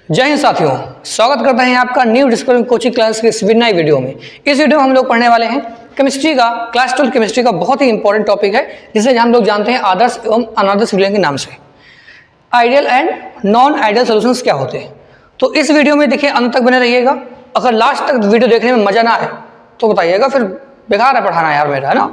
जय हिंद साथियों, स्वागत करते हैं आपका न्यू डिस्कवरिंग कोचिंग क्लास के इस नई वीडियो में। इस वीडियो में हम लोग पढ़ने वाले हैं केमिस्ट्री का, क्लास 12 केमिस्ट्री का बहुत ही इंपॉर्टेंट टॉपिक है जिसे हम लोग जानते हैं आदर्श एवं अनादर्श विलयन के नाम से। Ideal and non ideal solutions क्या होते हैं, तो इस वीडियो में देखिए अंत तक बने रहिएगा। अगर लास्ट तक वीडियो देखने में मजा ना आए तो बताइएगा, फिर बेकार है पढ़ाना यार मेरा, है ना।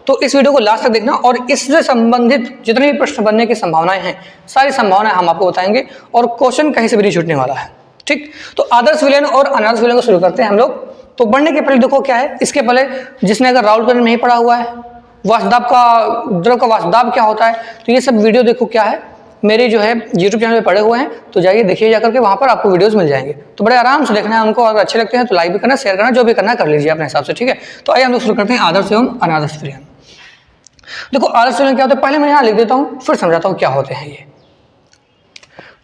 तो इस वीडियो को लास्ट तक देखना और इससे संबंधित जितने भी प्रश्न बनने की संभावनाएं हैं, सारी संभावनाएं हम आपको बताएंगे और क्वेश्चन कहीं से भी नहीं छूटने वाला है। ठीक, तो आदर्श विलयन और अनादर्श विलयन को शुरू करते हैं हम लोग। तो बढ़ने के पहले देखो क्या है, इसके पहले जिसने अगर राउल्ट विलयन नहीं पढ़ा हुआ है, वाष्पदाब का द्रव का वाष्पदाब क्या होता है, तो ये सब वीडियो देखो क्या है, मेरे जो है यूट्यूब चैनल पे पड़े हुए हैं, तो जाइए देखिए जाकर के, वहाँ पर आपको वीडियोस मिल जाएंगे। तो बड़े आराम से देखना है उनको, अगर अच्छे लगते हैं तो लाइक भी करना, शेयर करना, जो भी करना कर लीजिए अपने हिसाब से। ठीक है, तो आइए हम लोग शुरू करते हैं आदर्श एवं अनादर्श विलयन। देखो आदर्श विलयन क्या होता है, पहले मैं यहाँ लिख देता हूँ फिर समझाता हूँ क्या होते हैं ये।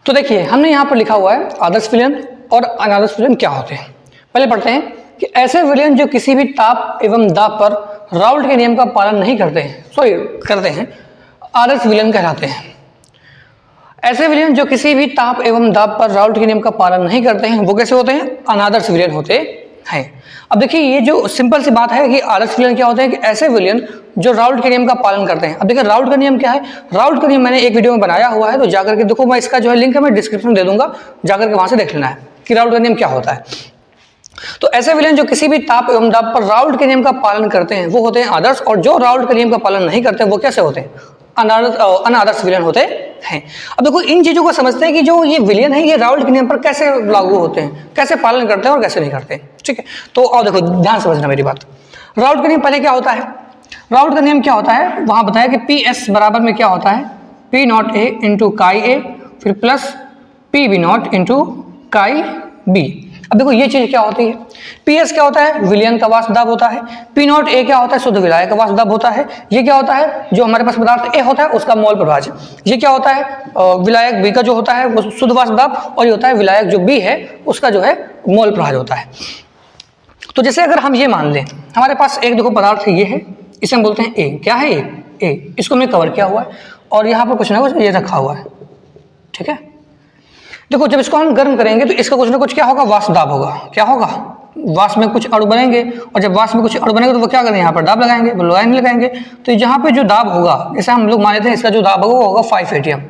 तो देखिए हमने यहाँ पर लिखा हुआ है आदर्श विलयन और अनादर्श विलयन क्या होते हैं। पहले पढ़ते हैं कि ऐसे विलयन जो किसी भी ताप एवं दाब पर राउल्ट के नियम का पालन नहीं करते हैं, आदर्श विलयन कहलाते हैं। ऐसे विलयन जो किसी भी ताप एवं दाब पर राउल्ट के नियम का पालन नहीं करते हैं, वो कैसे होते हैं, अनादर्श विलयन होते हैं। अब देखिए ये जो सिंपल सी बात है कि आदर्श विलयन क्या होते हैं, कि ऐसे विलयन जो राउल्ट के नियम का पालन करते हैं। अब देखिए राउल्ट का नियम क्या है, राउल्ट का नियम मैंने एक वीडियो में बनाया हुआ है, तो जाकर के देखो, मैं इसका जो है लिंक है मैं डिस्क्रिप्शन में दे दूंगा, जाकर के वहां से देख लेना है कि राउल्ट का नियम क्या होता है। तो ऐसे विलयन जो किसी भी ताप एवं दाब पर राउल्ट के नियम का पालन करते हैं वो होते हैं आदर्श, और जो राउल्ट के नियम का पालन नहीं करते हैं वो कैसे होते हैं, अनादर्श विलयन होते हैं। अब देखो इन चीजों को समझते हैं कि जो ये विलयन है ये राउल्ट के नियम पर कैसे लागू होते हैं, कैसे पालन करते हैं और कैसे नहीं करते हैं। ठीक है, तो और देखो ध्यान समझना मेरी बात। राउल्ट का नियम पहले क्या होता है, राउल्ट का नियम क्या होता है, वहां बताया कि पी एस बराबर में क्या होता है, P not a into chi A फिर plus P B not into chi B. अब देखो ये चीज क्या होती है, पी एस क्या होता है, विलयन का वाष्पदाब होता है, पी नॉट ए क्या होता है, शुद्ध विलायक का वाष्पदाब होता है। ये क्या होता है, जो हमारे पास पदार्थ ए होता है उसका मोल प्रभाज। ये क्या होता है, विलायक बी का जो होता है वो शुद्ध वाष्पदाब, और ये होता है विलायक जो बी है उसका जो है मोल प्रभाज होता है। तो जैसे अगर हम ये मान लें हमारे पास एक देखो पदार्थ ये है, इसे हम बोलते हैं ए, क्या है ए, इसको हमने कवर किया हुआ है और यहाँ पर कुछ ना कुछ ये रखा हुआ है। ठीक है, देखो जब इसको हम गर्म करेंगे तो इसका कुछ ना कुछ क्या होगा, वाष्पदाब होगा। क्या होगा, वाष्प में कुछ अणु बनेंगे, और जब वाष्प में कुछ अणु बनेंगे तो वो क्या करेंगे, यहाँ पर दाब लगाएंगे, नहीं लगाएंगे। तो यहाँ पे जो दाब होगा, जैसे हम लोग मान लेते हैं इसका जो दाब होगा वो होगा 5 एटीएम।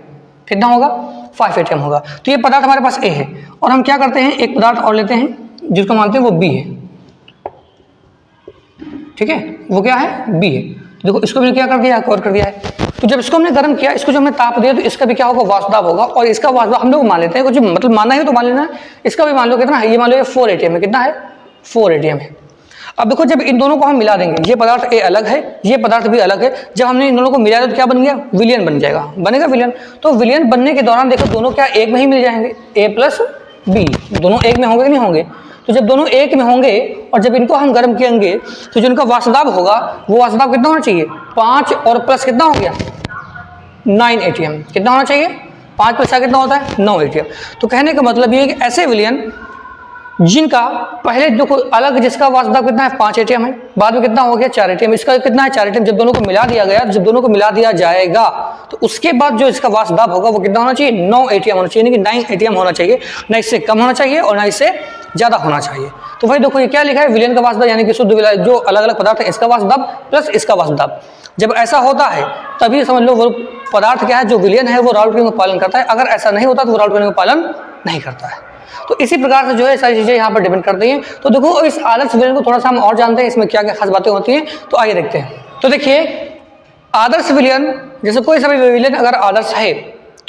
कितना होगा, 5 एटीएम होगा। तो ये पदार्थ हमारे पास ए है, और हम क्या करते हैं एक पदार्थ और लेते हैं जिसको मानते हैं वो बी है। ठीक है, वो क्या है, बी है। देखो इसको भी क्या कर दिया, कवर कर दिया है। तो जब इसको हमने गर्म किया, इसको जब हमने ताप दिया, तो इसका भी क्या होगा, वाष्पदाब होगा, और इसका वाष्पदाब हम लोग मान लेते हैं, कुछ मतलब मानना है तो मान लेना है। इसका भी मान लो कितना है, ये मान लो 4 एटीएम है। कितना है, 4 एटीएम है। अब देखो जब इन दोनों को हम मिला देंगे, ये पदार्थ ए अलग है, ये पदार्थ भी अलग है, जब हमने इन दोनों को मिला दिया तो क्या बन गया, विलयन बन जाएगा, बनेगा विलयन। तो विलयन बनने के दौरान देखो दोनों क्या एक में ही मिल जाएंगे, ए प्लस बी, दोनों एक में होंगे कि नहीं होंगे। तो जब दोनों एक में होंगे और जब इनको हम गर्म करेंगे तो जो इनका वाष्पदाब होगा वो वाष्पदाब कितना होना चाहिए, 5 और प्लस कितना हो गया, 9 एटीएम। कितना होना चाहिए, 5 प्लस कितना होता है, 9 एटीएम। तो कहने का मतलब ये है कि ऐसे विलयन जिनका पहले जो अलग, जिसका वाष्पदाब कितना है 5 एटीएम है, बाद में कितना हो गया 4 एटीएम, इसका कितना है 4 एटीएम, जब दोनों को मिला दिया गया, जब दोनों को मिला दिया जाएगा तो उसके बाद जो इसका वाष्पदाब होगा वो कितना होना चाहिए, 9 एटीएम होना चाहिए, यानी कि 9 एटीएम होना चाहिए, ना इससे कम होना चाहिए और ना इससे ज्यादा होना चाहिए। तो भाई देखो ये क्या लिखा है, विलयन का वाष्पदाब यानी कि शुद्ध विलायक जो अलग अलग पदार्थ है इसका वाष्पदाब प्लस इसका वाष्पदाब। जब ऐसा होता है तभी समझ लो वो पदार्थ क्या है, जो विलयन है वो राउल्ट के नियम का पालन करता है। अगर ऐसा नहीं होता तो वो राउल्ट के नियम का पालन नहीं करता है। तो इसी प्रकार से जो है सारी चीजें यहाँ पर डिपेंड करती हैं। तो देखो इस आदर्श विलयन को थोड़ा सा हम और जानते हैं, इसमें क्या क्या खास बातें होती हैं, तो आइए देखते हैं। तो देखिए आदर्श विलयन, जैसे कोई सा भी विलयन अगर आदर्श है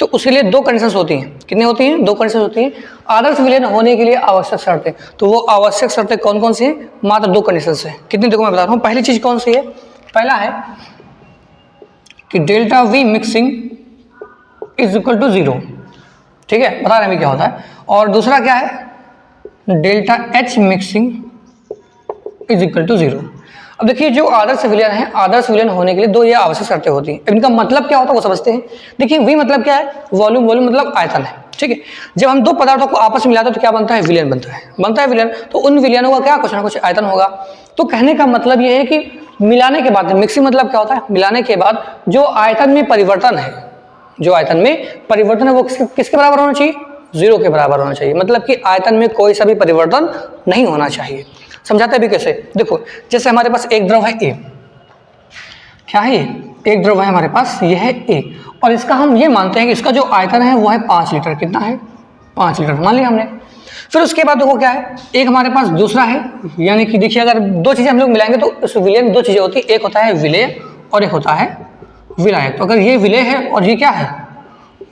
तो उसके लिए 2 कंडीशंस होती हैं। कितनी होती हैं, 2 कंडीशंस होती हैं आदर्श विलयन होने के लिए आवश्यक शर्तें। तो वो आवश्यक शर्तें कौन कौन सी हैं, मात्र 2 कंडीशंस हैं। कितनी, देखो मैं बता रहा हूँ। पहली चीज कौन सी है, पहला है कि delta V mixing is equal to 0। ठीक है, बता रहे हैं क्या होता है। और दूसरा क्या है, delta H mixing is equal to 0। अब देखिए जो आदर्श विलयन है, आदर्श विलयन होने के लिए 2 ये आवश्यक शर्तें होती हैं। इनका मतलब क्या होता है वो समझते हैं। देखिए वी मतलब क्या है, वॉल्यूम, वॉल्यूम मतलब आयतन है। ठीक है, जब हम 2 पदार्थों को आपस में मिलाते हैं तो क्या बनता है, विलयन बनता है विलयन। तो उन विलयनों का क्या कुछ ना कुछ आयतन होगा। तो कहने का मतलब ये है कि मिलाने के बाद, मिक्सिंग मतलब क्या होता है, मिलाने के बाद जो आयतन में परिवर्तन है, जो आयतन में परिवर्तन है वो किसके बराबर होना चाहिए, 0 के बराबर होना चाहिए, मतलब कि आयतन में कोई सा भी परिवर्तन नहीं होना चाहिए। समझाते भी कैसे, देखो जैसे हमारे पास एक द्रव है A, क्या है एक द्रव है हमारे पास, ये है A, और इसका हम ये मानते हैं कि इसका जो आयतन है वो है 5 लीटर। कितना है? 5 लीटर मान लिया हमने। फिर उसके बाद देखो क्या है, एक हमारे पास दूसरा है, यानी कि देखिए अगर दो चीज़ें हम लोग मिलाएंगे तो उस विलय में दो चीज़ें होती है, एक होता है विलय और एक होता है विलायक। तो अगर ये विलय है और ये क्या है?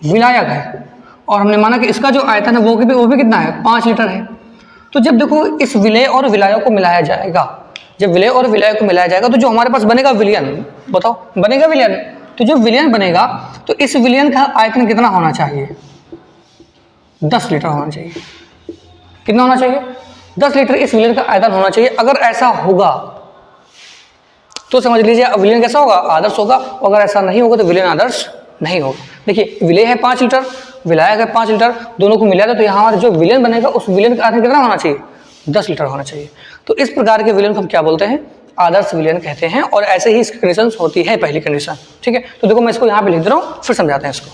विलायक है, और हमने माना कि इसका जो आयतन है वो भी कितना है? 5 लीटर है। तो जब देखो इस विलय और विलायक को मिलाया जाएगा, जब विलय और विलायक को मिलाया जाएगा तो जो हमारे पास बनेगा विलयन, बताओ बनेगा विलयन। तो जो विलयन बनेगा तो इस विलयन का आयतन कितना होना चाहिए? 10 लीटर होना चाहिए। कितना होना चाहिए? 10 लीटर इस विलयन का आयतन होना चाहिए। अगर ऐसा होगा तो समझ लीजिए विलयन कैसा होगा? आदर्श होगा। अगर ऐसा नहीं होगा तो विलयन आदर्श नहीं होगा। देखिए विलय है 5 लीटर, विलायक है 5 लीटर, दोनों को मिला दो तो यहाँ हमारा जो विलयन बनेगा उस विलयन का आयतन कितना होना चाहिए? 10 लीटर होना चाहिए। तो इस प्रकार के विलयन को हम क्या बोलते हैं? आदर्श विलयन कहते हैं। और ऐसे ही इसकी कंडीशन होती है, पहली कंडीशन। ठीक है, तो देखो मैं इसको यहाँ पे लिख दे रहा हूँ, फिर समझाते हैं इसको।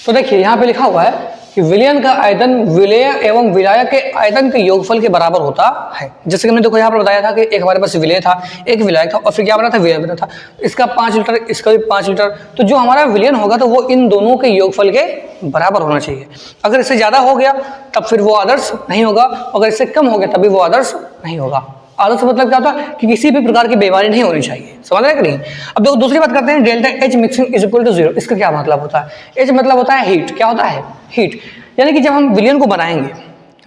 तो देखिए यहाँ पे लिखा हुआ है कि विलयन का आयतन विलय एवं विलायक के आयतन के योगफल के बराबर होता है। जैसे कि हमने देखो यहाँ पर बताया था कि एक हमारे पास विलय था, एक विलायक था, और फिर क्या बना था? विलयन बना था। इसका 5 लीटर, इसका भी 5 लीटर। तो जो हमारा विलयन होगा तो वो इन दोनों के योगफल के बराबर होना चाहिए। अगर इससे ज़्यादा हो गया तब फिर वो आदर्श नहीं होगा, अगर इससे कम हो गया तभी वो आदर्श नहीं होगा। आदर्श मतलब क्या होता है? कि किसी भी प्रकार की बेईमानी नहीं होनी चाहिए। समझ रहे कि नहीं? अब देखो दूसरी बात करते हैं, delta H mixing is equal to 0। इसका क्या मतलब होता है? H मतलब होता है हीट। क्या होता है? हीट। यानी कि जब हम विलयन को बनाएंगे,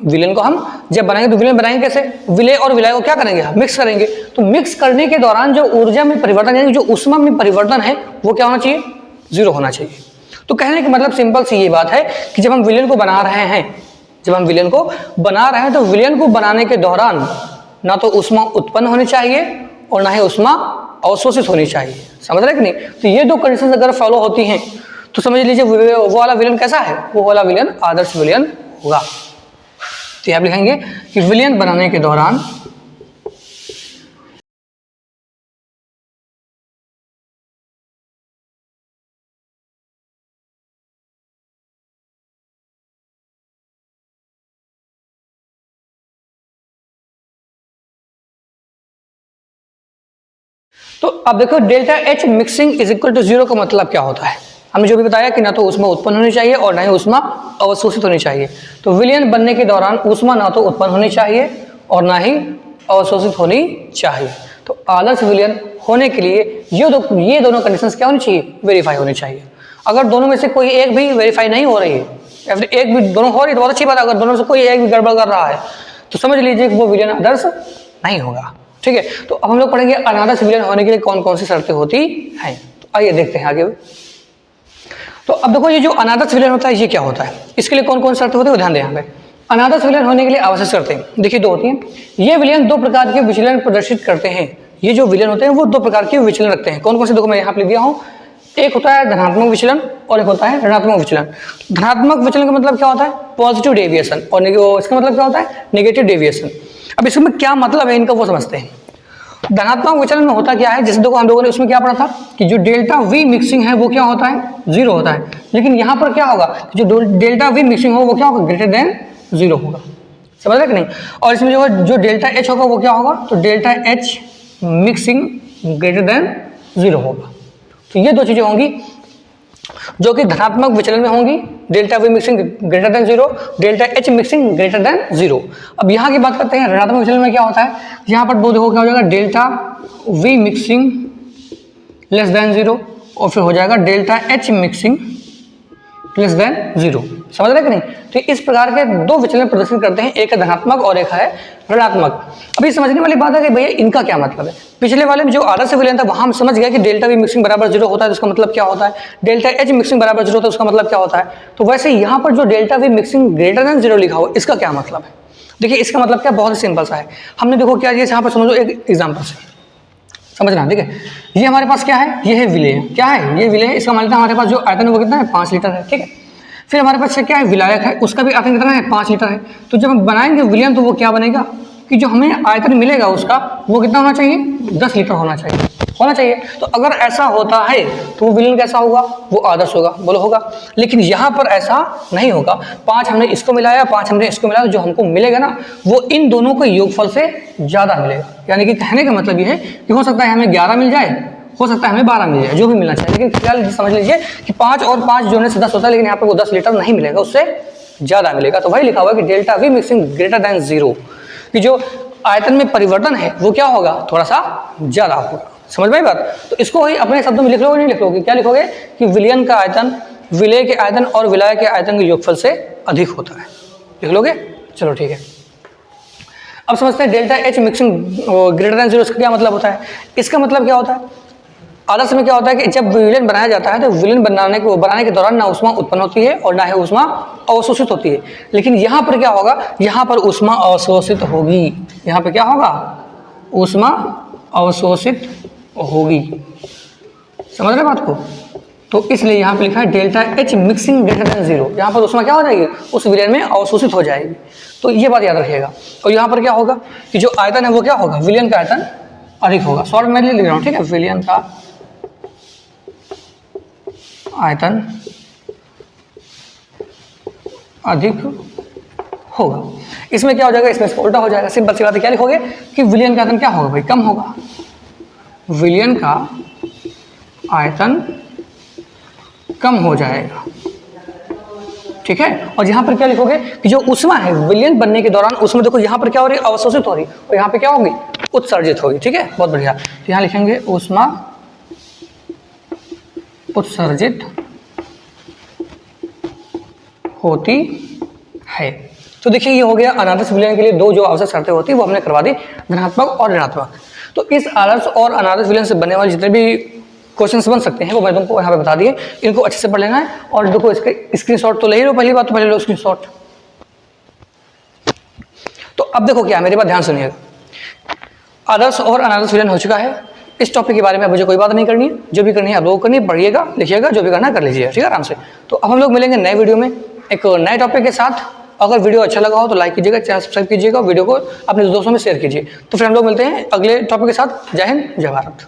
विलयन को हम जब बनाएंगे तो विलयन बनाएंगे कैसे? विलय और विलायक को क्या करेंगे? मिक्स करेंगे। तो मिक्स करने के दौरान जो ऊर्जा में परिवर्तन यानी जो ऊष्मा में परिवर्तन है वो क्या होना चाहिए? 0 होना चाहिए। तो कहने का मतलब सिंपल सी ये बात है कि जब हम विलयन को बना रहे हैं, जब हम विलयन को बना रहे हैं तो विलयन को बनाने के दौरान ना तो ऊष्मा उत्पन्न होनी चाहिए और ना ही ऊष्मा अवशोषित होनी चाहिए। समझ रहे कि नहीं? तो ये दो कंडीशन अगर फॉलो होती हैं तो समझ लीजिए वो वाला विलयन कैसा है? वो वाला विलयन आदर्श विलयन होगा। तो यहाँ लिखेंगे कि विलयन बनाने के दौरान तो अब देखो delta H mixing is equal to 0 का मतलब क्या होता है? हमने जो भी बताया कि ना तो ऊष्मा उत्पन्न होनी चाहिए और ना ही ऊष्मा अवशोषित होनी चाहिए। तो विलयन बनने के दौरान ऊष्मा ना तो उत्पन्न होनी चाहिए और ना ही अवशोषित होनी चाहिए। तो आदर्श विलयन होने के लिए ये दोनों कंडीशंस क्या होनी चाहिए? वेरीफाई होनी चाहिए। अगर दोनों में से कोई एक भी वेरीफाई नहीं हो रही है या फिर एक भी दोनों हो रही है तो बहुत अच्छी बात है। अगर दोनों से कोई एक भी गड़बड़ कर रहा है तो समझ लीजिए कि वो विलयन आदर्श नहीं होगा। ठीक है, तो अब हम लोग पढ़ेंगे अनादर्श विलयन होने के लिए कौन कौन सी शर्तें होती हैं। तो आइए देखते हैं आगे। तो अब देखो ये जो अनादर्श विलयन होता है ये क्या होता है? इसके लिए कौन कौन शर्तें होती है वो ध्यान दें यहाँ पे। अनादर्श विलयन होने के लिए आवश्यक शर्तें देखिए 2 होती हैं। ये विलयन 2 प्रकार के विचलन प्रदर्शित करते हैं। ये जो विलयन होते हैं वो 2 प्रकार के विचलन रखते हैं। कौन कौन से? देखो मैं यहाँ पे लिख दिया हूँ। एक होता है धनात्मक विचलन और एक होता है ऋणात्मक विचलन। धनात्मक विचलन का मतलब क्या होता है? पॉजिटिव डेविएशन, और इसका मतलब क्या होता है? Negative deviation. अब इसमें क्या मतलब है इनका वो समझते हैं। धनात्मक विचलन में होता क्या है? जैसे देखो हम लोगों ने उसमें क्या पढ़ा था कि जो डेल्टा V मिक्सिंग है वो क्या होता है? 0 होता है। लेकिन यहाँ पर क्या होगा? जो डेल्टा V मिक्सिंग होगा वो क्या होगा? ग्रेटर देन 0 होगा। समझ रहे कि नहीं? और इसमें जो डेल्टा H होगा वो क्या होगा? तो delta H mixing greater than 0 होगा। तो ये 2 चीजें होंगी जो कि धनात्मक विचलन में होंगी। Delta V mixing greater than 0, delta H mixing greater than 0। अब यहाँ की बात करते हैं ऋणात्मक विचलन में क्या होता है? यहाँ पर वो देखो क्या हो जाएगा? Delta V mixing less than 0 और फिर हो जाएगा delta H mixing less than 0। समझ रहे कि नहीं? तो इस प्रकार के 2 विचलन प्रदर्शन करते हैं, एक है धनात्मक और एक है ऋणात्मक। अभी समझने वाली बात है कि भैया इनका क्या मतलब है। पिछले वाले में जो आदर्श विलयन था वहां हम समझ गए कि डेल्टा V मिक्सिंग बराबर 0 होता है तो उसका मतलब क्या होता है, डेल्टा H मिक्सिंग बराबर 0 होता है उसका मतलब क्या होता है। तो वैसे यहाँ पर जो delta V mixing greater than 0 लिखा हुआ इसका क्या मतलब है? देखिए इसका मतलब क्या, बहुत ही सिंपल सा है। हमने देखो क्या किया, यहाँ पर समझो एक एग्जाम्पल से समझना। ठीक है, ये हमारे पास क्या है? ये है विलय। क्या है? ये विलय है। इसका मतलब हमारे पास जो आयतन है वो कितना है? 5 लीटर है। ठीक है, फिर हमारे पास क्या है? विलायक है, उसका भी आयतन कितना है? 5 लीटर है। तो जब हम बनाएंगे विलयन तो वो क्या बनेगा कि जो हमें आयतन मिलेगा उसका वो कितना होना चाहिए? 10 लीटर होना चाहिए। होना चाहिए। तो अगर ऐसा होता है तो वो विलेन कैसा होगा, वो आदर्श होगा, बोलो होगा। लेकिन यहाँ पर ऐसा नहीं होगा, 5 हमने इसको मिलाया, 5 हमने इसको मिलाया, जो हमको मिलेगा ना वो इन दोनों के योगफल से ज़्यादा मिलेगा। यानी कि कहने का मतलब ये है कि हो सकता है हमें 11 मिल जाए, हो सकता है हमें 12 मिल जाए, जो भी मिलना चाहिए, लेकिन फिलहाल समझ लीजिए कि 5 और 5 जोड़ने से 10 होता है, लेकिन यहाँ पर वो 10 लीटर नहीं मिलेगा, उससे ज़्यादा मिलेगा। तो वही लिखा हुआ है कि delta V mixing greater than 0, कि जो आयतन में परिवर्तन है वो क्या होगा, थोड़ा सा ज़्यादा होगा। समझ में आई बात? तो इसको ही अपने शब्दों में लिख लोगे, नहीं लिख लोगे, क्या लिखोगे कि विलयन का आयतन विलय के आयतन और विलाय के आयतन के योगफल से अधिक होता है, लिख लोगे। चलो ठीक है, अब समझते हैं delta H mixing greater than 0, इसका क्या मतलब होता है। इसका मतलब क्या होता है, आदर्श में क्या होता है कि जब विलयन बनाया जाता है तो विलयन बनाने के दौरान ना ऊष्मा उत्पन्न होती है और ना ही ऊष्मा अवशोषित होती है। लेकिन यहाँ पर क्या होगा, यहाँ पर ऊष्मा अवशोषित होगी, यहाँ पे क्या होगा, ऊष्मा अवशोषित होगी। समझ रहे बात को? तो इसलिए यहाँ पे लिखा है delta H mixing greater than 0, यहाँ पर ऊष्मा क्या हो जाएगी, उस विलयन में अवशोषित हो जाएगी। तो ये बात याद रखिएगा। और यहाँ पर क्या होगा कि जो आयतन है वो क्या होगा, विलयन का आयतन अधिक होगा। शॉर्ट में लिख रहा हूँ, ठीक है, विलयन का आयतन अधिक होगा। इसमें क्या हो जाएगा, इसमें उल्टा हो जाएगा। सिंपल सी बात है, क्या लिखोगे कि विलयन का आयतन क्या होगा भाई, कम होगा। विलयन का आयतन कम हो जाएगा, ठीक है। और यहाँ पर क्या लिखोगे कि जो ऊष्मा है विलयन बनने के दौरान, उसमें देखो यहाँ पर क्या हो रही है, अवशोषित हो रही है, और यहाँ पे क्या होगी, उत्सर्जित होगी, ठीक है, बहुत बढ़िया। तो यहाँ लिखेंगे ऊष्मा उत्सर्जित होती है। तो देखिए ये हो गया अनादर्श विलयन के लिए दो जो आवश्यक शर्तें होती है वो हमने करवा दी, धनात्मक और ऋणात्मक। तो इस आदर्श और अनादर्श विलयन से बनने वाले जितने भी क्वेश्चंस बन सकते हैं वो मैं तुमको यहाँ पे बता दिए, इनको अच्छे से पढ़ लेना है। और देखो इसके स्क्रीनशॉट तो ले ही लो, पहली बात तो पहले लो स्क्रीनशॉट। तो अब देखो क्या, मेरी बात ध्यान सुनिएगा, आदर्श और अनादर्श विलयन हो चुका है। इस टॉपिक के बारे में मुझे कोई बात नहीं करनी है, जो भी करनी है आप लोगों को करनी है, पढ़िएगा लिखिएगा, जो भी करना है कर लीजिएगा, ठीक है, आराम से। तो अब हम लोग मिलेंगे नए वीडियो में एक नए टॉपिक के साथ। अगर वीडियो अच्छा लगा हो तो लाइक कीजिएगा, चैनल सब्सक्राइब कीजिएगा, वीडियो को अपने दोस्तों में शेयर कीजिए। तो फिर हम लोग मिलते हैं अगले टॉपिक के साथ। जय हिंद, जय भारत।